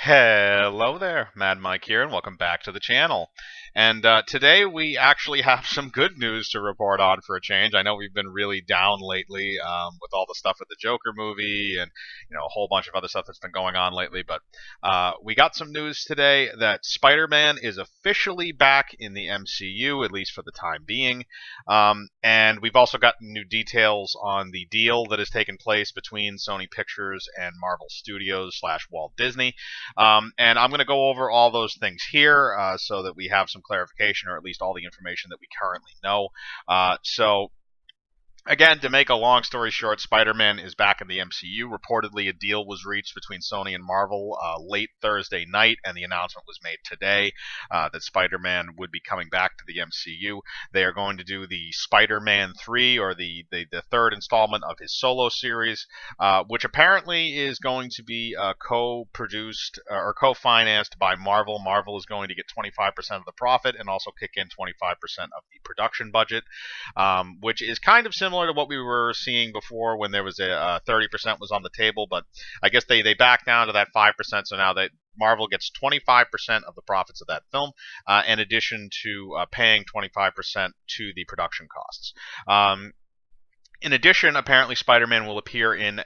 Hello there, Mad Mike here, and welcome back to the channel. And today we actually have some good news to report on for a change. I know we've been really down lately with all the stuff with the Joker movie and a whole bunch of other stuff that's been going on lately. But we got some news today that Spider-Man is officially back in the MCU, at least for the time being. And we've also gotten new details on the deal that has taken place between Sony Pictures and Marvel Studios / Walt Disney. And I'm going to go over all those things here so that we have some clarification, or at least all the information that we currently know. Again, to make a long story short, Spider-Man is back in the MCU. Reportedly, a deal was reached between Sony and Marvel late Thursday night, and the announcement was made today that Spider-Man would be coming back to the MCU. They are going to do the Spider-Man 3, or the third installment of his solo series, which apparently is going to be co-produced or co-financed by Marvel. Marvel is going to get 25% of the profit and also kick in 25% of the production budget, which is kind of similar to what we were seeing before when there was a 30% was on the table, but I guess they backed down to that 5%, so now that Marvel gets 25% of the profits of that film, in addition to paying 25% to the production costs. In addition, apparently Spider-Man will appear in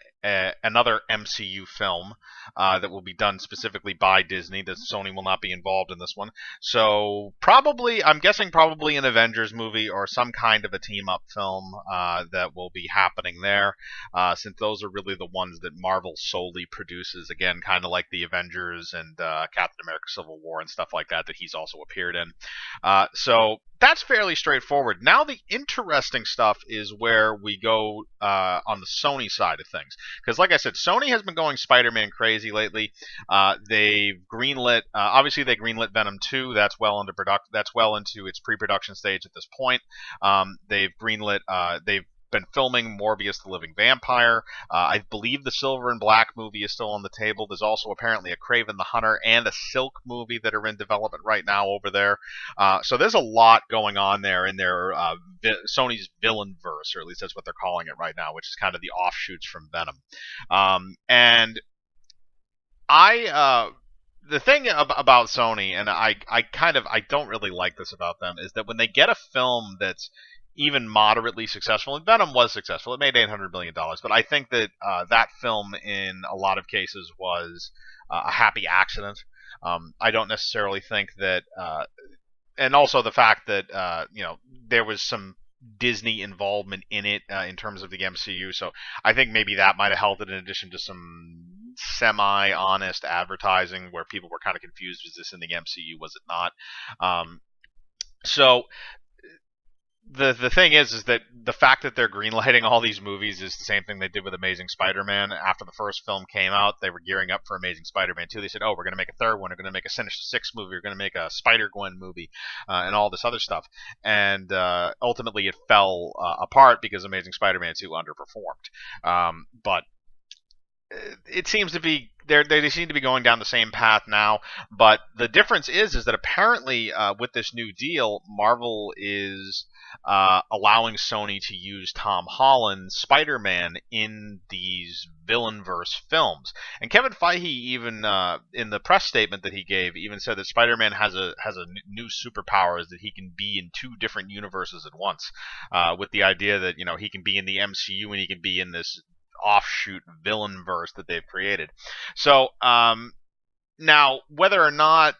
another MCU film that will be done specifically by Disney. That Sony will not be involved in this one. So I'm guessing probably an Avengers movie or some kind of a team-up film that will be happening there, since those are really the ones that Marvel solely produces. Again, kind of like the Avengers and Captain America Civil War and stuff like that he's also appeared in. So that's fairly straightforward. Now the interesting stuff is where we go on the Sony side of things. Because like I said, Sony has been going Spider-Man crazy lately. They've greenlit, obviously they greenlit Venom 2. That's well into its pre-production stage at this point. They've been filming Morbius the Living Vampire. I believe the Silver and Black movie is still on the table. There's also apparently a Kraven the Hunter and a Silk movie that are in development right now over there. So there's a lot going on there in their Sony's villain verse, or at least that's what they're calling it right now, which is kind of the offshoots from Venom. And the thing about Sony, and I don't really like this about them, is that when they get a film that's even moderately successful, and Venom was successful, it made $800 million, but I think that that film in a lot of cases was a happy accident. I don't necessarily think that, and also the fact that there was some Disney involvement in it in terms of the MCU, so I think maybe that might have helped it, in addition to some semi-honest advertising where people were kind of confused: was this in the MCU, was it not? So the thing is that the fact that they're greenlighting all these movies is the same thing they did with Amazing Spider-Man. After the first film came out, they were gearing up for Amazing Spider-Man 2. They said, oh, we're going to make a third one, we're going to make a Sinister Six movie, we're going to make a Spider-Gwen movie, and all this other stuff. And ultimately it fell apart because Amazing Spider-Man 2 underperformed. But it seems to be they seem to be going down the same path now, but the difference is that apparently with this new deal, Marvel is allowing Sony to use Tom Holland's Spider-Man in these villain-verse films. And Kevin Feige even in the press statement that he gave even said that Spider-Man has a new superpower, is that he can be in two different universes at once, with the idea that he can be in the MCU and he can be in this offshoot villain verse that they've created. So now, whether or not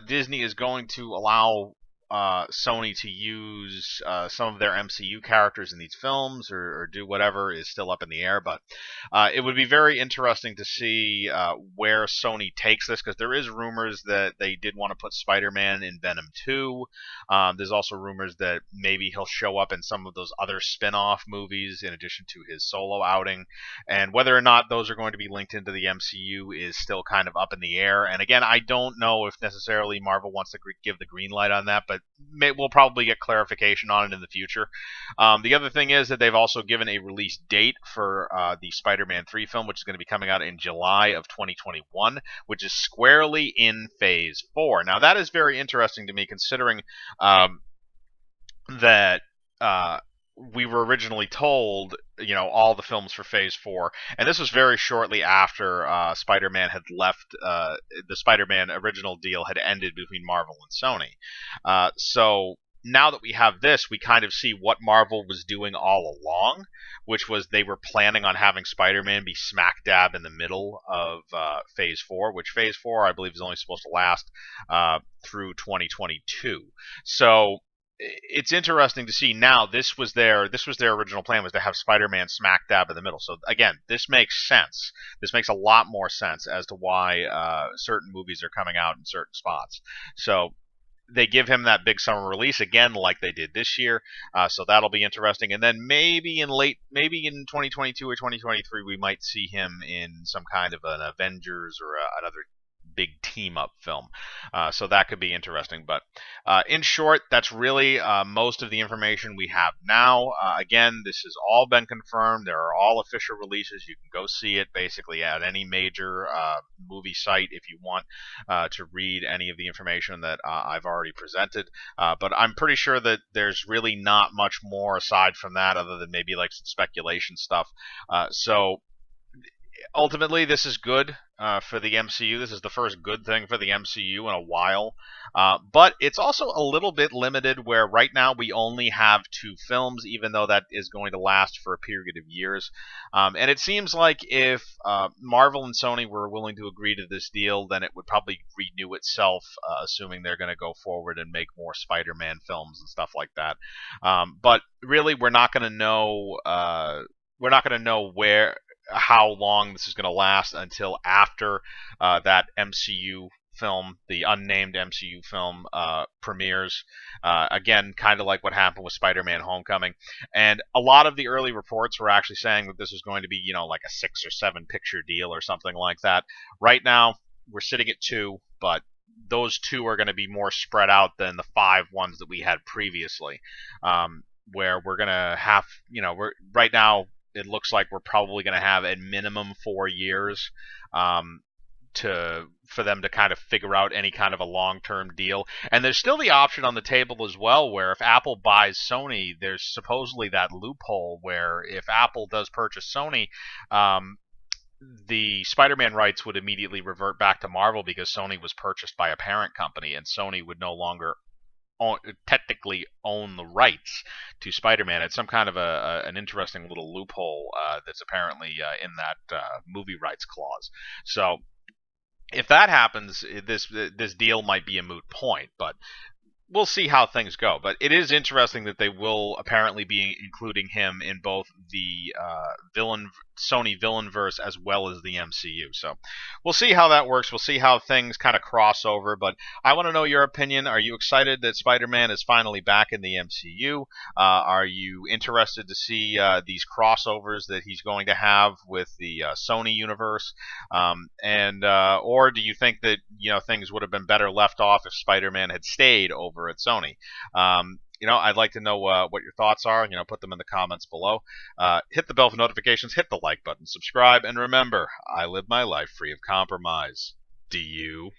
Disney is going to allow Sony to use some of their MCU characters in these films, or do whatever, is still up in the air. But it would be very interesting to see where Sony takes this, because there is rumors that they did want to put Spider-Man in Venom 2. There's also rumors that maybe he'll show up in some of those other spin-off movies in addition to his solo outing. And whether or not those are going to be linked into the MCU is still kind of up in the air. And again, I don't know if necessarily Marvel wants to give the green light on that, but we'll probably get clarification on it in the future. The other thing is that they've also given a release date for the Spider-Man 3 film, which is going to be coming out in July of 2021, which is squarely in Phase 4. Now, that is very interesting to me, considering that we were originally told, all the films for Phase 4, and this was very shortly after Spider-Man had left. The Spider-Man original deal had ended between Marvel and Sony. So now that we have this, we kind of see what Marvel was doing all along, which was they were planning on having Spider-Man be smack dab in the middle of Phase 4, which Phase 4, I believe, is only supposed to last through 2022. So it's interesting to see now. This was their original plan, was to have Spider-Man smack dab in the middle. So again, this makes sense. This makes a lot more sense as to why certain movies are coming out in certain spots. So they give him that big summer release again, like they did this year. So that'll be interesting. And then maybe in 2022 or 2023, we might see him in some kind of an Avengers or another big team up film. So that could be interesting. But in short, that's really most of the information we have now. Again, this has all been confirmed. There are all official releases. You can go see it basically at any major movie site if you want to read any of the information that I've already presented. But I'm pretty sure that there's really not much more aside from that, other than maybe like some speculation stuff. So ultimately, this is good for the MCU. This is the first good thing for the MCU in a while. But it's also a little bit limited, where right now we only have two films, even though that is going to last for a period of years. And it seems like if Marvel and Sony were willing to agree to this deal, then it would probably renew itself, assuming they're going to go forward and make more Spider-Man films and stuff like that. But really, we're not going to know. We're not going to know how long this is going to last until after that MCU film, the unnamed MCU film, premieres. Again, kind of like what happened with Spider-Man: Homecoming. And a lot of the early reports were actually saying that this was going to be, like a 6 or 7 picture deal or something like that. Right now, we're sitting at 2, but those 2 are going to be more spread out than the 5 ones that we had previously. Where we're going to have, we're right now, it looks like we're probably going to have at minimum 4 years for them to kind of figure out any kind of a long-term deal. And there's still the option on the table as well, where if Apple buys Sony, there's supposedly that loophole where if Apple does purchase Sony, the Spider-Man rights would immediately revert back to Marvel, because Sony was purchased by a parent company, and Sony would no longer technically own the rights to Spider-Man. It's some kind of an interesting little loophole that's apparently in that movie rights clause. So if that happens, this deal might be a moot point, but we'll see how things go. But it is interesting that they will apparently be including him in both the Sony villainverse as well as the MCU. So we'll see how that works. We'll see how things kind of cross over. But I want to know your opinion. Are you excited that Spider-Man is finally back in the MCU? Are you interested to see these crossovers that he's going to have with the Sony universe? Or do you think that things would have been better left off if Spider-Man had stayed over at Sony? I'd like to know what your thoughts are. Put them in the comments below. Hit the bell for notifications, hit the like button, subscribe, and remember, I live my life free of compromise. Do you?